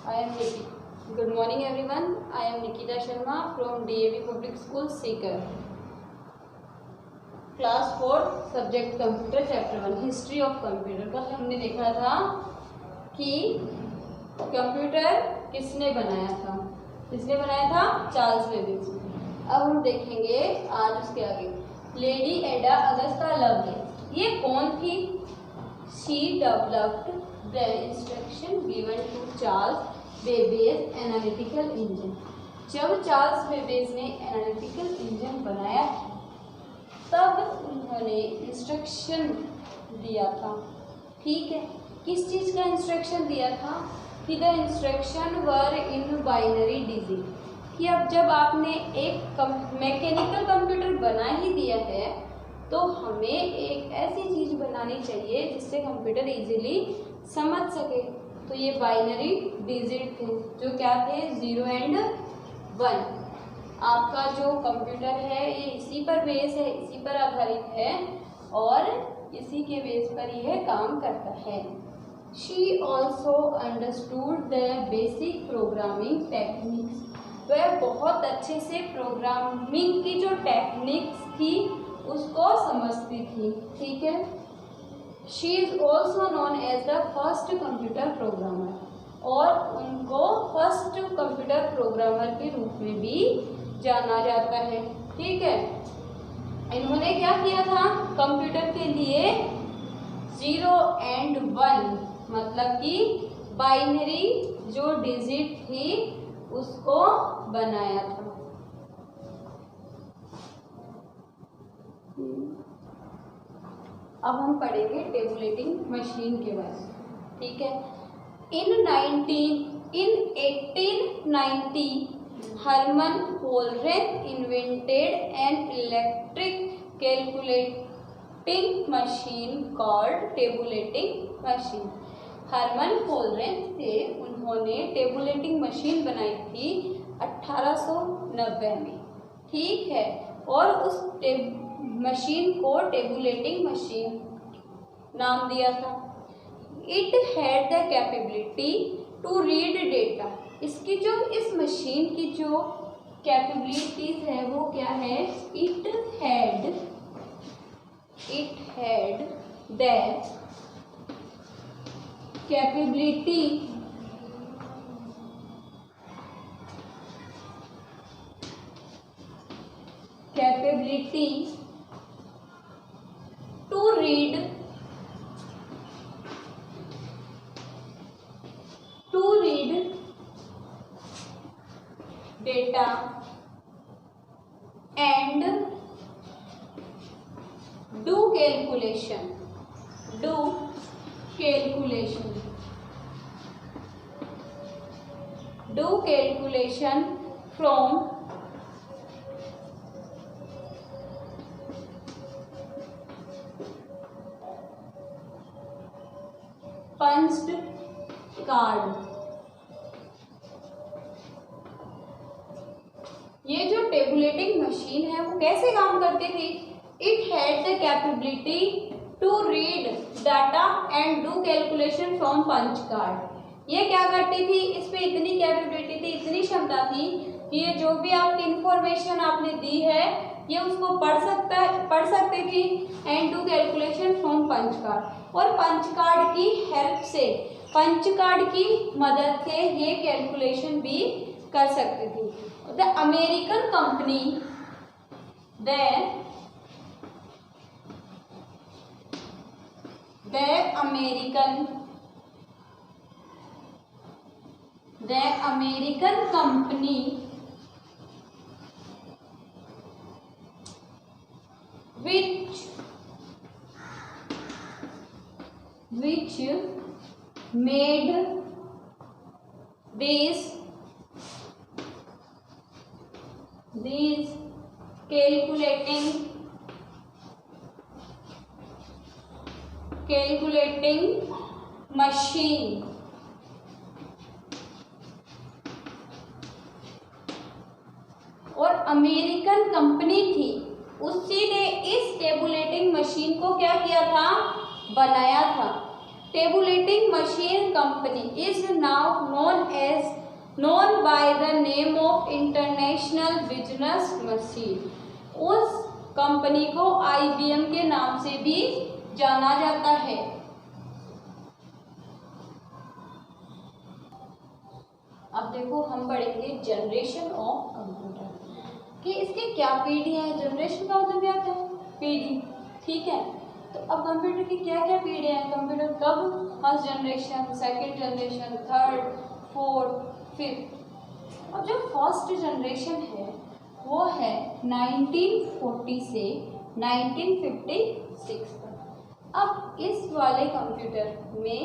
I am Nikita. Good morning everyone. I am Nikita Sharma from DAV Public School, Sikar. Class 4 Subject Computer Chapter 1 History of Computer। कल हमने देखा था कि computer किसने बनाया था। Charles Babbage. अब हम देखेंगे आज उसके आगे लेडी एडा अगस्ता लवलेस। ये कौन थी? She developed the instruction given to Charles Babbage analytical engine। जब चार्ल्स बेबेज ने एनालिटिकल इंजन बनाया तब उन्होंने इंस्ट्रक्शन दिया था। ठीक है, किस चीज़ का इंस्ट्रक्शन दिया था? कि the instruction were in binary digit. कि अब जब आपने एक मैकेनिकल कंप्यूटर बना ही दिया है तो हमें एक ऐसी चीज़ बनानी चाहिए जिससे कंप्यूटर इजीली समझ सके। तो ये बाइनरी डिजिट थे जो क्या थे? 0 and 1। आपका जो कंप्यूटर है ये इसी पर बेस है, इसी पर आधारित है और इसी के बेस पर यह काम करता है। She also understood the basic programming techniques. वह बहुत अच्छे से प्रोग्रामिंग की जो टेक्निक्स थी उसको समझती थी। ठीक है। She is also known as the first computer programmer. और उनको फर्स्ट कंप्यूटर प्रोग्रामर के रूप में भी जाना जाता है। ठीक है। इन्होंने क्या किया था? कंप्यूटर के लिए 0 and 1 मतलब कि बाइनरी जो डिजिट थी उसको बनाया था। अब हम पढ़ेंगे टेबुलेटिंग मशीन के बारे में। ठीक है। In 1890 Herman Hollerith invented an electric calculating machine called tabulating machine. Herman Hollerith थे, उन्होंने टेबुलेटिंग मशीन बनाई थी 1890 में। ठीक है। और उस मशीन को टेबुलेटिंग मशीन नाम दिया था। It had the capability to read data. इसकी जो इस मशीन की जो कैपेबिलिटीज है वो क्या है? It had the capability to read data and do calculation from punched card। ये जो टेबुलेटिंग मशीन है वो कैसे काम करती थी? It had the capability to read data and do calculation from punch card. ये क्या करती थी? इस पे इतनी कैपेबिलिटी थी, इतनी क्षमता थी कि ये जो भी आपकी इंफॉर्मेशन आपने दी है ये उसको पढ़ सकती थी and do calculation from punch card. और पंच कार्ड की हेल्प से, पंच कार्ड की मदद से ये कैलकुलेशन भी कर सकती थी। The American company which made these calculating machine और अमेरिकन कंपनी थी, उसी ने इस टेबुलेटिंग मशीन को क्या किया था? बनाया था। tabulating machine company is now known by the name of International Business Machine। उस कंपनी को IBM के नाम से भी जाना जाता है। अब देखो हम पढ़ेंगे जनरेशन ऑफ कंप्यूटर कि इसके क्या पीढ़ियां हैं। जनरेशन का मतलब क्या होता है? पीढ़ी। ठीक है, तो अब कंप्यूटर की क्या क्या पीढ़ियां हैं? कंप्यूटर कब first generation, second generation, third, fourth, fifth. अब जो फर्स्ट जनरेशन है वो है 1940 से 1956 तक। अब इस वाले कंप्यूटर में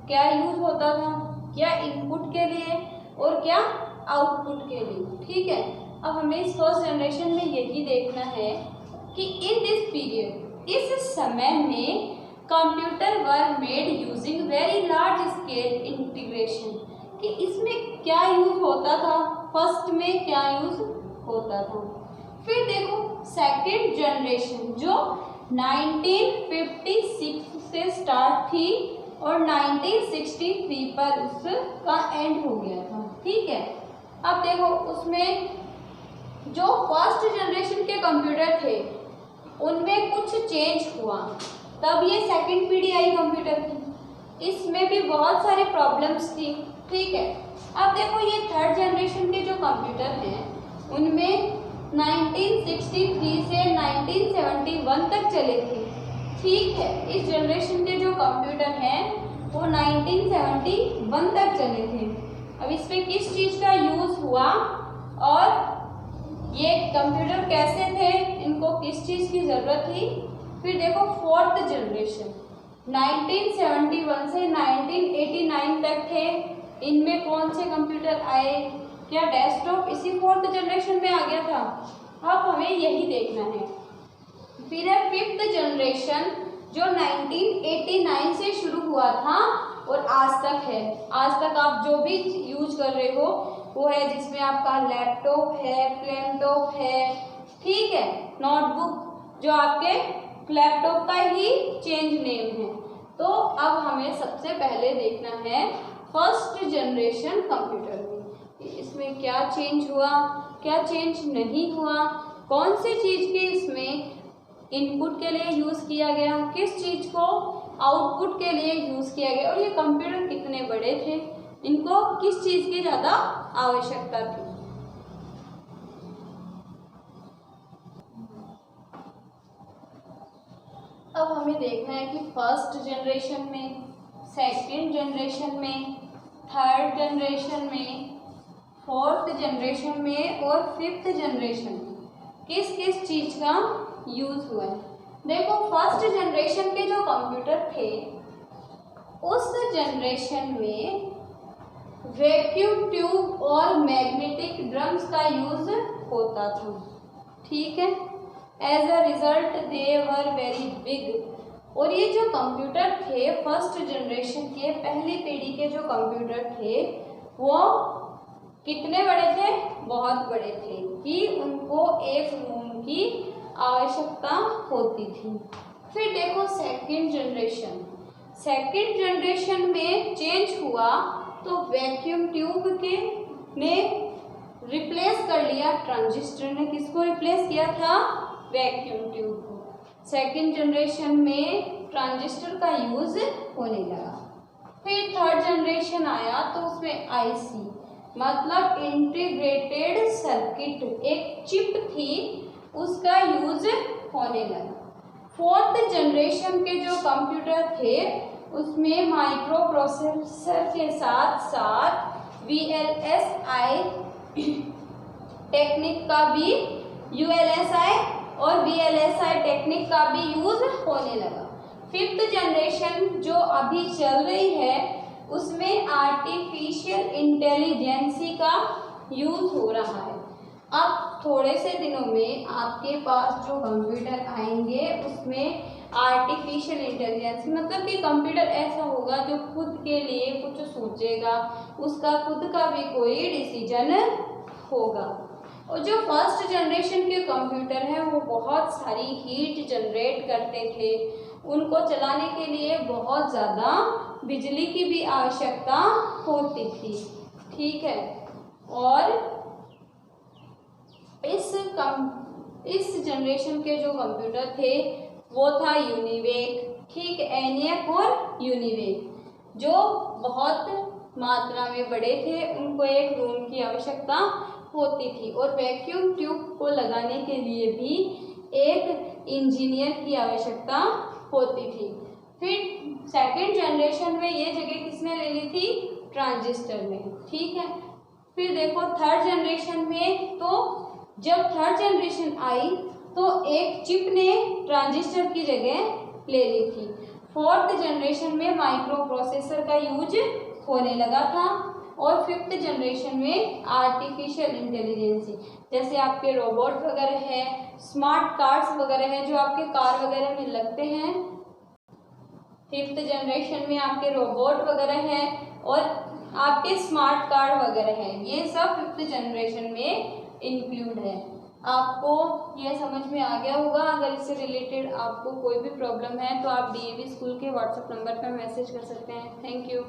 क्या यूज होता था? क्या इनपुट के लिए और क्या आउटपुट के लिए। ठीक है, अब हमें इस फर्स्ट जनरेशन में यही देखना है कि इन दिस पीरियड, इस समय में computer were made using very large scale integration, कि इसमें क्या यूज होता था, फर्स्ट में क्या यूज होता था। फिर देखो सेकेंड जनरेशन जो 1956 से स्टार्ट थी और 1963 पर उसका एंड हो गया था। ठीक है, अब देखो उसमें जो फर्स्ट जनरेशन के कंप्यूटर थे उनमें कुछ चेंज हुआ, तब ये सेकंड पीढ़ी आई कंप्यूटर की। इसमें भी बहुत सारी प्रॉब्लम्स थी। ठीक है, अब देखो ये थर्ड जनरेशन के जो कंप्यूटर हैं उनमें 1963 से 1971 तक चले थे। ठीक है, इस जनरेशन के जो कंप्यूटर हैं वो 1971 तक चले थे। अब इस पे किस चीज़ का यूज़ हुआ और ये कंप्यूटर कैसे थे, इनको किस चीज़ की ज़रूरत थी। फिर देखो फोर्थ जनरेशन 1971 से 1989 तक थे, इनमें कौन से कंप्यूटर आए? क्या डेस्कटॉप इसी फोर्थ जनरेशन में आ गया था? अब हमें यही देखना है। फिर है फिफ्थ जनरेशन जो 1989 से शुरू हुआ था और आज तक है। आज तक आप जो भी यूज कर रहे हो वो है, जिसमें आपका लैपटॉप है, प्लेनटॉप है, ठीक है, नोटबुक, जो आपके लैपटॉप का ही चेंज नेम है। तो अब हमें सबसे पहले देखना है फर्स्ट जनरेशन कंप्यूटर में, इसमें क्या चेंज हुआ, क्या चेंज नहीं हुआ, कौन सी चीज़ के इसमें इनपुट के लिए यूज़ किया गया, किस चीज़ को आउटपुट के लिए यूज़ किया गया, और ये कंप्यूटर कितने बड़े थे, इनको किस चीज़ की ज़्यादा आवश्यकता थी। अब हमें देखना है कि फर्स्ट जनरेशन में, सेकंड जनरेशन में, थर्ड जनरेशन में, फोर्थ जनरेशन में और फिफ्थ जनरेशन में किस किस चीज़ का यूज़ हुआ है। देखो फर्स्ट जनरेशन के जो कंप्यूटर थे उस जनरेशन में वैक्यूम ट्यूब और मैग्नेटिक ड्रम्स का यूज़ होता था। ठीक है, as a result they were very big. और ये जो कंप्यूटर थे फर्स्ट जनरेशन के, पहली पीढ़ी के जो कंप्यूटर थे वो कितने बड़े थे? बहुत बड़े थे, कि उनको एक रूम की आवश्यकता होती थी। फिर देखो सेकंड जनरेशन, सेकंड जनरेशन में चेंज हुआ तो वैक्यूम ट्यूब के ने रिप्लेस कर लिया, ट्रांजिस्टर ने किसको रिप्लेस किया था? वैक्यूम ट्यूब को। सेकंड जनरेशन में ट्रांजिस्टर का यूज होने लगा। फिर थर्ड जनरेशन आया तो उसमें आईसी मतलब इंटीग्रेटेड सर्किट, एक चिप थी, उसका यूज होने लगा। फोर्थ जनरेशन के जो कंप्यूटर थे उसमें माइक्रो प्रोसेसर के साथ साथ VLSI टेक्निक का भी, ULSI और VLSI टेक्निक का भी यूज होने लगा। फिफ्थ जनरेशन जो अभी चल रही है उसमें आर्टिफिशियल इंटेलिजेंसी का यूज हो रहा है। अब थोड़े से दिनों में आपके पास जो कंप्यूटर आएंगे उसमें आर्टिफिशियल इंटेलिजेंसी मतलब कि कंप्यूटर ऐसा होगा जो खुद के लिए कुछ सोचेगा, उसका खुद का भी कोई डिसीजन होगा। और जो फर्स्ट जनरेशन के कंप्यूटर हैं वो बहुत सारी हीट जनरेट करते थे उनको चलाने के लिए बहुत ज़्यादा बिजली की भी आवश्यकता होती थी। ठीक है, और इस जनरेशन के जो कंप्यूटर थे वो था यूनिवेक। ठीक, एनियक और यूनिवेक, जो बहुत मात्रा में बड़े थे, उनको एक रूम की आवश्यकता होती थी और वैक्यूम ट्यूब को लगाने के लिए भी एक इंजीनियर की आवश्यकता होती थी। फिर सेकेंड जनरेशन में ये जगह किसने ले ली थी? ट्रांजिस्टर ने। ठीक है, फिर देखो थर्ड जनरेशन में, तो जब थर्ड जनरेशन आई तो एक चिप ने ट्रांजिस्टर की जगह ले ली थी। फोर्थ जनरेशन में माइक्रो प्रोसेसर का यूज होने लगा था और फिफ्थ जनरेशन में आर्टिफिशियल इंटेलिजेंस, जैसे आपके रोबोट वगैरह है, स्मार्ट कार्स वगैरह है जो आपके कार वगैरह में लगते हैं। फिफ्थ जनरेशन में आपके रोबोट वगैरह है और आपके स्मार्ट कार वगैरह है, ये सब फिफ्थ जनरेशन में इंक्लूड है। आपको यह समझ में आ गया होगा। अगर इससे रिलेटेड आपको कोई भी प्रॉब्लम है तो आप DAV स्कूल के व्हाट्सएप नंबर पर मैसेज कर सकते हैं। Thank you.